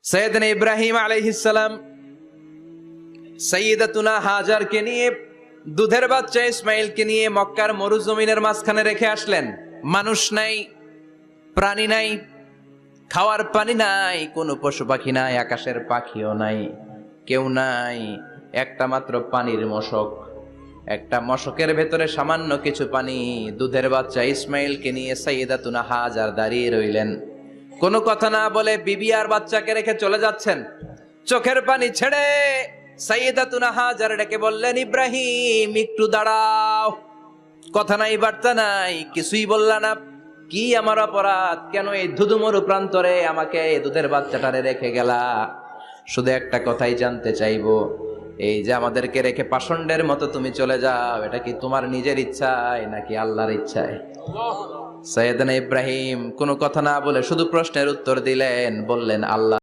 সৈয়দনা ইব্রাহিম আলাইহিস সালাম সাইয়্যিদাতুনা হাজারকে নিয়ে দুধের বাচ্চা ইসমাইলকে নিয়ে মক্কার মরুজমিনের মাঝখানে রেখে আসলেন। মানুষ নাই, প্রাণী নাই, খাওয়ার পানি নাই, কোনো পশু পাখি নাই, আকাশের পাখিও নাই, কেউ নাই, একটা মাত্র পানির মশক। একটা মশকের ভেতরে সামান্য কিছু পানি। দুধের বাচ্চা ইসমাইলকে নিয়ে সাইয়্যিদাতুনা হাজার দাঁড়িয়ে রইলেন। কোনো কথা না বলে বিবি আর বাচ্চাকে রেখে চলে যাচ্ছেন। চোখের পানি ছেড়ে সাইয়্যিদাতুনা হাজার ডেকে বললেন, ইব্রাহিম একটু দাঁড়াও। কথা নাই, বার্তা নাই, কিছুই বললা না। কি আমার অপরাধ? কেন এই ধুধুমরু প্রান্তরে আমাকে দুধের বাচ্চাটারে রেখে গেলা? শুধু একটা কথাই জানতে চাইবো, এই যে আমাদেরকে রেখে পাষণ্ডের মতো তুমি চলে যাও, এটা কি তোমার নিজের ইচ্ছায় নাকি আল্লাহর ইচ্ছায়? সৈয়দনা ইব্রাহিম কোনো কথা না বলে শুধু প্রশ্নের উত্তর দিলেন, বললেন আল্লাহ